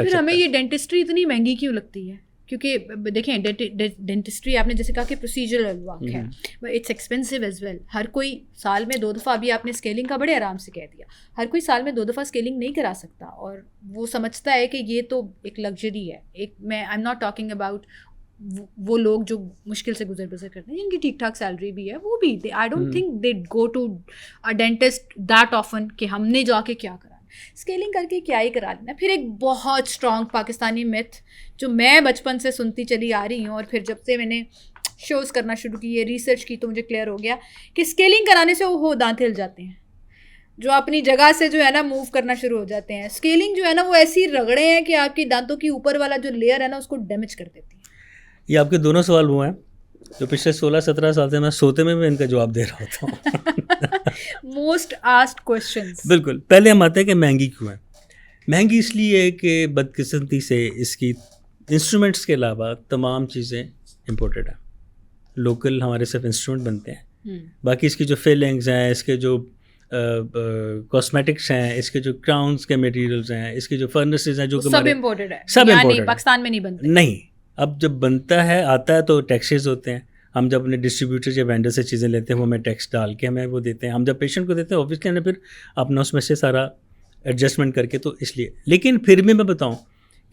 फिर हमें ये डेंटिस्ट्री इतनी महंगी क्यों लगती है? क्योंकि देखें डेंटिस्ट्री आपने जैसे कहा कि प्रोसीजरल वर्क है, इट्स एक्सपेंसिव एज वेल। हर कोई साल में 2 दफ़ा, अभी आपने स्केलिंग का बड़े आराम से कह दिया, हर कोई साल में 2 दफ़ा स्केलिंग नहीं करा सकता, और वो समझता है कि ये तो एक लग्जरी है। एक मैं I am not talking about वो लोग जो मुश्किल से गुजर बसर करते हैं, जिनकी ठीक ठाक सैलरी भी है, वो भी I don't think they go to a dentist that often कि हमने जाके क्या करा, स्केलिंग करके क्या ही करा लेना। फिर एक बहुत स्ट्रॉन्ग पाकिस्तानी मिथ जो मैं बचपन से सुनती चली आ रही हूँ, और फिर जब से मैंने शोज़ करना शुरू की, ये रिसर्च की, तो मुझे क्लियर हो गया कि स्केलिंग कराने से वो दांत हिल जाते हैं, जो अपनी जगह से जो है ना मूव करना शुरू हो जाते हैं। स्केलिंग जो है ना वो ऐसी रगड़े हैं कि आपकी दांतों की ऊपर वाला जो लेयर है ना उसको डैमेज कर देती है। ये आपके दोनों सवाल वो हैं जो पिछले 16-17 साल से मैं सोते में भी इनका जवाब दे रहा होता हूँ। Most asked questions. बिल्कुल। पहले हम आते हैं कि महंगी क्यों है। महंगी इसलिए है कि बदकिस्मती से इसकी इंस्ट्रूमेंट्स के अलावा तमाम चीज़ें इंपोर्टेड हैं। लोकल हमारे सिर्फ इंस्ट्रूमेंट बनते हैं, बाकी इसकी जो फिलिंग्स हैं, इसके जो कॉस्मेटिक्स हैं, इसके जो क्राउन्स के मटेरियल्स हैं, इसके जो फर्नेसेस हैं, जो सब इम्पोर्टेड है, सब इम्पोर्टेड। पाकिस्तान में नहीं बनते। नहीं, अब जब बनता है आता है तो टैक्सेस होते हैं। हम जब अपने डिस्ट्रीब्यूटर या वेंडर से चीज़ें लेते हैं वो हमें टैक्स डाल के हमें वो देते हैं। हम जब पेशेंट को देते हैं ऑब्वियसली हमने फिर अपना उसमें से सारा एडजस्टमेंट करके, तो इसलिए। लेकिन फिर भी मैं बताऊं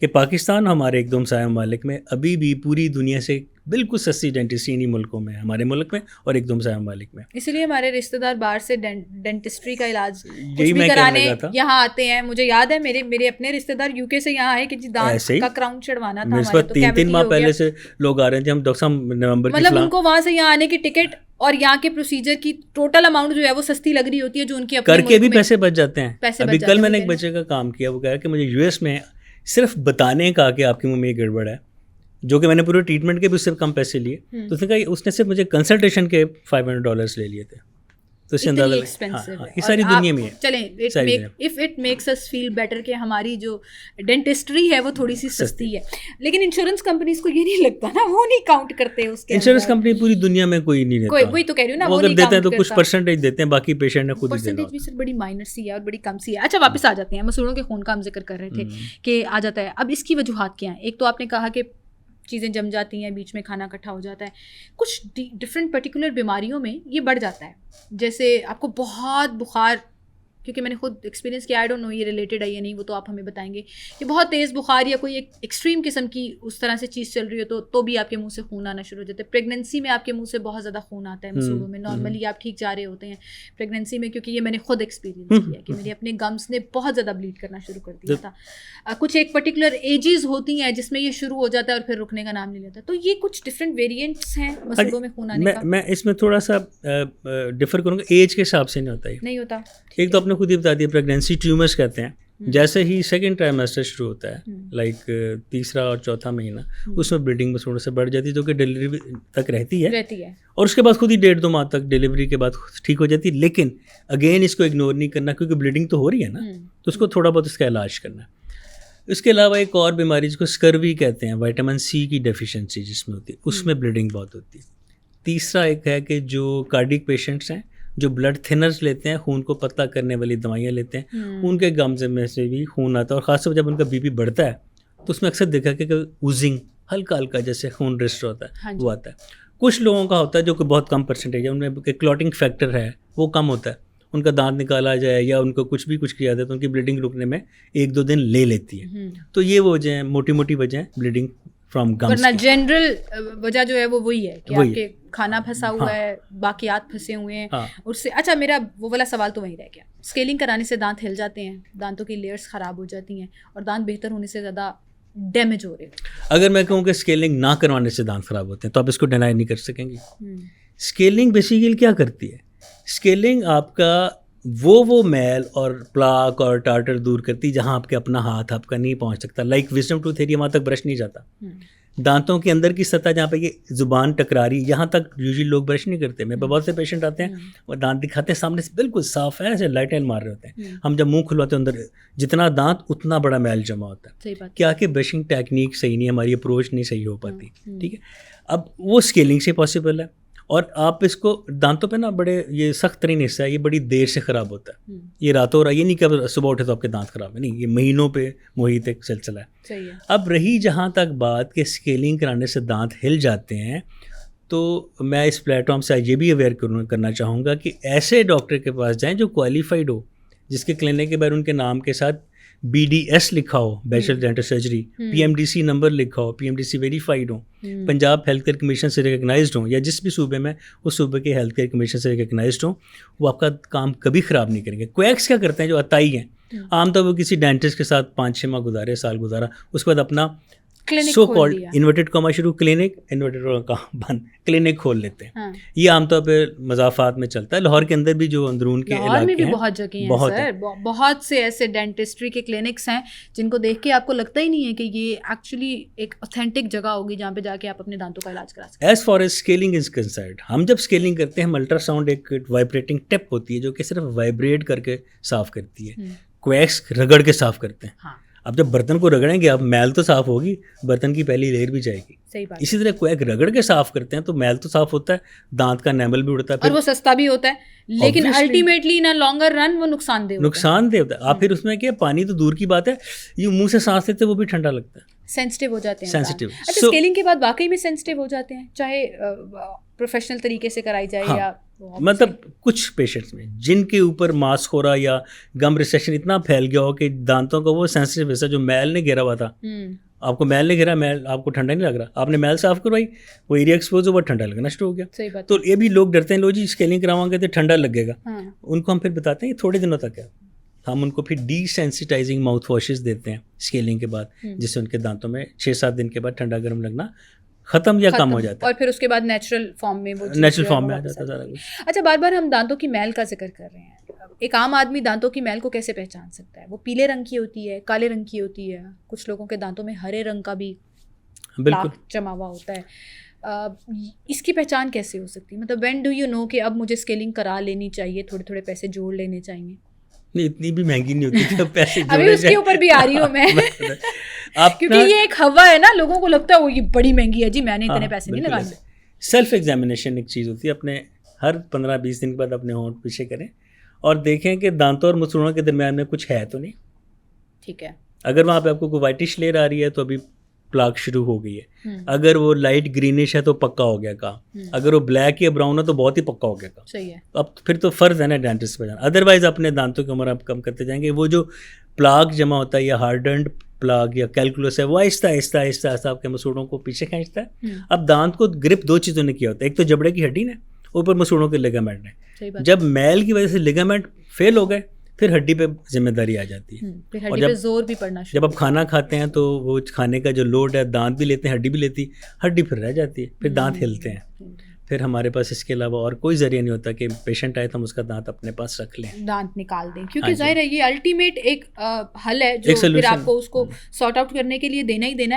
कि पाकिस्तान हमारे एकदम साया ममालिक में अभी भी पूरी दुनिया से बिल्कुल सस्ती डेंटिस्ट्री इन्हीं मुल्कों में, हमारे मुल्क में और एकदम साया ममालिक में। इसलिए हमारे रिश्तेदार बाहर से डेंटिस्ट्री का इलाज कुछ भी कराने यहाँ आते हैं। मुझे याद है मेरे अपने रिश्तेदार यूके से यहाँ आए कि जी दांत का क्राउन चढ़वाना था हमारे, तो 3 माह पहले से लोग आ रहे थे। हम डॉक्टर साहब नवंबर की, मतलब उनको वहाँ से यहाँ आने की टिकट और यहाँ के प्रोसीजर की टोटल अमाउंट जो है वो सस्ती लग रही होती है, जो उनकी अपने करके भी पैसे बच जाते हैं। अभी कल मैंने एक बच्चे का काम किया, वो कह रहा कि मुझे यूएस में सिर्फ बताने का कि आपके मुंह में ये गड़बड़ है, जो कि मैंने पूरे ट्रीटमेंट के भी उससे कम पैसे लिए, तो उसने कहा उसने सिर्फ मुझे कंसल्टेशन के $500 ले लिए थे। तो इससे अंदाजा ये सारी दुनिया में है। चलें, if it makes us feel better कि हमारी जो डेंटिस्ट्री है वो थोड़ी सी सस्ती है, लेकिन इंश्योरेंस कंपनीज को ये नहीं लगता ना, वो नहीं काउंट करते उसके। इंश्योरेंस कंपनी पूरी दुनिया में कोई नहीं देता, कोई तो कह रही हूँ ना, वो अगर देते हैं तो कुछ परसेंटेज देते हैं, बाकी पेशेंट ने खुद ही देना। परसेंटेज भी सिर्फ बड़ी माइनर सी है और बड़ी कम सी है। अच्छा, वापस आ जाते हैं, मसूड़ों के खून का हम जिक्र कर रहे थे कि आ जाता है। अब इसकी वजूहात क्या हैं? एक तो आपने कहा कि चीज़ें जम जाती हैं, बीच में खाना इकट्ठा हो जाता है। कुछ डिफरेंट पर्टिकुलर बीमारियों में ये बढ़ जाता है, जैसे आपको बहुत बुखार, क्योंकि मैंने खुद एक्सपीरियंस किया, आई डोंट नो ये रिलेटेड है या नहीं, वो तो आप हमें बताएंगे कि बहुत तेज़ बुखार या कोई एक एक्सट्रीम किस्म की उस तरह से चीज़ चल रही हो तो भी आपके मुंह से खून आना शुरू हो जाता है। प्रेगनेंसी में आपके मुंह से बहुत ज़्यादा खून आता है मसूड़ों में। नॉर्मली आप ठीक जा रहे होते हैं, प्रेगनेंसी में, क्योंकि ये मैंने खुद एक्सपीरियंस किया कि मेरे अपने गम्स ने बहुत ज़्यादा ब्लीड करना शुरू कर दिया था। कुछ एक पर्टिकुलर एजेस होती हैं जिसमें ये शुरू हो जाता है और फिर रुकने का नाम नहीं लेता। तो ये कुछ डिफरेंट वेरिएंट्स हैं मसूड़ों में खून आने का। मैं इसमें थोड़ा सा डिफर करूँगा, एज के हिसाब से नहीं होता। एक तो आपने खुद ही बता दिया, प्रेगनेंसी ट्यूमर्स कहते हैं। जैसे ही सेकंड ट्राइमेस्टर शुरू होता है, लाइक तीसरा और चौथा महीना, उसमें ब्लीडिंग मसूड़ों से बढ़ जाती है, जो कि डिलीवरी तक रहती है और उसके बाद खुद ही 1.5-2 माह तक डिलीवरी के बाद ठीक हो जाती है। लेकिन अगेन इसको इग्नोर नहीं करना, क्योंकि ब्लीडिंग तो हो रही है ना, तो उसको थोड़ा बहुत इसका इलाज करना है। इसके अलावा एक और बीमारी जिसको स्कर्वी कहते हैं, विटामिन सी की डेफिशिएंसी जिसमें होती है, उसमें ब्लीडिंग बहुत होती है। तीसरा एक है कि जो कार्डिक पेशेंट्स हैं, जो ब्लड थिनर्स लेते हैं, खून को पतला करने वाली दवाइयाँ लेते हैं, उनके गम्स में से भी खून आता है। और ख़ासतौर पर जब उनका बीपी बढ़ता है तो उसमें अक्सर देखा कि ऊजिंग हल्का हल्का जैसे खून रजिस्टर होता है, वो आता है। कुछ लोगों का होता है जो कि बहुत कम परसेंटेज है, उनमें क्लॉटिंग फैक्टर है वो कम होता है, उनका दांत निकाला जाए या उनको कुछ किया जाए तो उनकी ब्लीडिंग रुकने में 1-2 दिन ले लेती है। तो ये वो वजह है, मोटी मोटी वजह है ब्लीडिंग फ्रॉम गम्स। वरना जनरल वजह जो है वो वही है कि आपके खाना फंसा हुआ है, बाकियात फंसे हुए हैं उससे। अच्छा, मेरा वो वाला सवाल तो वही रह गया, स्केलिंग कराने से दांत हिल जाते हैं, दांतों की लेयर्स ख़राब हो जाती हैं और दांत बेहतर होने से ज़्यादा डैमेज हो रहे हैं। अगर मैं कहूँ कि स्केलिंग ना करवाने से दांत ख़राब होते हैं तो आप इसको डिनाई नहीं कर सकेंगे। स्केलिंग बेसिकली क्या करती है? स्केलिंग आपका वो मैल और प्लाक और टार्टर दूर करती है जहाँ आपके अपना हाथ आपका नहीं पहुँच सकता। लाइक विजडम टूथ एरिया, वहाँ तक ब्रश नहीं जाता। दांतों के अंदर की सतह जहाँ पे ये जुबान टकरारी, यहाँ तक यूजुअली लोग ब्रश नहीं करते। मेरे बहुत से पेशेंट आते हैं और दांत दिखाते हैं सामने से बिल्कुल साफ है, ऐसे लाइट मार रहे होते हैं। हम जब मुंह खुलवाते हैं अंदर जितना दांत उतना बड़ा मैल जमा होता है। क्या कि ब्रशिंग टेक्निक सही नहीं है, हमारी अप्रोच नहीं सही हो पाती। ठीक है, अब वो स्केलिंग से पॉसिबल है। और आप इसको दांतों पे ना बड़े ये सख्त तरीन हिस्सा है, ये बड़ी देर से ख़राब होता है। ये रातों रात, ये नहीं कि अब सुबह उठे तो आपके दांत ख़राब है, नहीं, ये महीनों पे मुहित एक सिलसिला है। सही है। अब रही जहाँ तक बात कि स्केलिंग कराने से दांत हिल जाते हैं, तो मैं इस प्लेटफॉर्म से ये भी अवेयर करना चाहूँगा कि ऐसे डॉक्टर के पास जाएँ जो क्वालिफाइड हो, जिसके क्लिनिक के बारे उनके नाम के साथ BDS लिखा हो, bachelor dental surgery, PMDC number लिखा हो, PMDC वेरीफाइड हो, पंजाब हेल्थ केयर कमीशन से रिकगनाइज्ड हो, या जिस भी सूबे में उस सूबे के हेल्थ केयर कमीशन से रिकगनाइज्ड हो, वो आपका काम कभी ख़राब नहीं करेंगे। क्वैक्स क्या करते हैं, जो अताई हैं, आमतौर पर किसी डेंटिस्ट के साथ 5-6 माह गुजारे, साल गुजारा, उसके बाद अपना सो कॉल्ड इन्वर्टेड कॉमा शुरू, क्लिनिक इन्वर्टेड का बंद, क्लिनिक खोल लेते हैं। हाँ। ये आमतौर पे मज़ाफ़ात में चलता है। लाहौर के अंदर भी जो अंदरूनी के इलाके में भी हैं, बहुत जगह हैं सर, बहुत से ऐसे डेंटिस्ट्री के क्लिनिक्स हैं जिनको देख के आपको लगता ही नहीं है कि ये एक्चुअली एक ऑथेंटिक जगह होगी जहाँ पे जाके आप अपने दांतों का इलाज करा सकते हैं। As far as scaling is concerned, हम जब स्केलिंग करते हैं, हम अल्ट्रासाउंड एक वाइब्रेटिंग टिप होती है जो कि सिर्फ वाइब्रेट करके साफ़ करती है, क्वैक्स रगड़ के साफ़ करते हैं। हाँ। अब जब बर्तन को रगड़ेंगे आप, मैल तो साफ़ होगी, बर्तन की पहली लेयर भी जाएगी। सही बात। इसी तरह क्वैक रगड़ के साफ़ करते हैं तो मैल तो साफ़ होता है, दांत का एनेमल भी उड़ता है, और वो सस्ता भी होता है, लेकिन अल्टीमेटली इन लॉन्गर रन वो नुकसानदेह होता है। आप फिर उसमें क्या, पानी तो दूर की बात है, ये मुंह से सांस लेते वो भी ठंडा लगता है, सेंसिटिव हो जाते हैं। सेंसिटिव। अच्छा, स्केलिंग के बाद वाकई में सेंसिटिव हो जाते हैं, चाहे प्रोफेशनल तरीके से कराई जाए। हाँ, या मतलब कुछ पेशेंट्स में जिनके ऊपर मास्क हो रहा या गम रिसेशन इतना फैल गया हो कि दांतों का वो सेंसिटिव हिस्सा जो मैल ने घेरा हुआ था, आपको मैल ने घेरा, मैल आपको ठंडा नहीं लग रहा, आपने मैल साफ करवाई, वो एरिया एक्सपोज हुआ, ठंडा लगना शुरू हो गया। सही बात। तो ये भी लोग डरते हैं, लो जी स्केलिंग करावाएंगे तो ठंडा लगेगा। उनको हम फिर बताते हैं ये थोड़े दिनों तक है, हम उनको फिर डिसेंसिटाइजिंग माउथ वॉशेस देते हैं स्केलिंग के बाद, जिससे उनके दांतों में 6-7 दिन के बाद ठंडा गर्म लगना खत्म या कम हो जाता है, और फिर उसके बाद नेचुरल फॉर्म में वो नेचुरल फॉर्म में आ जाता है सारा कुछ। अच्छा, बार बार हम दांतों की मैल का जिक्र कर रहे हैं, एक आम आदमी दांतों की मैल को कैसे पहचान सकता है? वो पीले रंग की होती है, काले रंग की होती है, कुछ लोगों के दांतों में हरे रंग का भी बिल्कुल जमा हुआ होता है। इसकी पहचान कैसे हो सकती है? मतलब व्हेन डू यू नो कि अब मुझे स्केलिंग करा लेनी चाहिए, थोड़े थोड़े पैसे जोड़ लेने चाहिए? नहीं, इतनी भी महंगी नहीं होती तो पैसे अभी उसके ऊपर भी आ रही हूँ मैं क्योंकि ये एक हवा है ना, लोगों को लगता है वो ये बड़ी महंगी है जी, मैंने इतने पैसे नहीं लगाने। सेल्फ एग्जामिनेशन एक चीज़ होती है, अपने हर 15-20 दिन के बाद अपने होंठ पीछे करें और देखें कि दांतों और मसूड़ों के दरमियान में कुछ है तो नहीं। ठीक है। अगर वहाँ पे आपको कोई वाइटिश लेयर आ रही है तो अभी प्लाक शुरू हो गई है, अगर वो लाइट ग्रीनिश है तो पक्का हो गया काम, अगर वो ब्लैक या ब्राउन है तो बहुत ही पक्का हो गया काम। सही है। अब फिर तो फ़र्ज है ना डेंटिस्ट पे जाना, अदरवाइज अपने दांतों की उम्र आप कम करते जाएंगे। वो जो प्लाक जमा होता है या हार्डन्ड प्लाक या कैलकुलस है, वो आहिस्ता आहिस्ता आहिस्ता आहिस्ता आपके मसूड़ों को पीछे खींचता है। अब दांत को ग्रिप 2 चीज़ों ने किया होता है, एक तो जबड़े की हड्डी ने, ऊपर मसूड़ों के लिगामेंट ने। जब मैल की वजह से लिगामेंट फेल हो गए फिर हड्डी पे जिम्मेदारी आ जाती है, फिर हड्डी पे जोर भी पड़ना शुरू। जब आप खाना खाते हैं तो वो खाने का जो लोड है दांत भी लेते हैं, हड्डी भी लेती है, हड्डी फिर रह जाती है, फिर दांत हिलते हैं। फिर हमारे पास इसके अलावा और कोई जरिया नहीं होता कि पेशेंट आए तो हम उसका दांत अपने पास रख लें, दांत निकाल दें, क्योंकि जाहिर है ये अल्टीमेट एक हल है जो फिर आपको उसको सॉर्ट आउट करने के लिए देना ही देना है।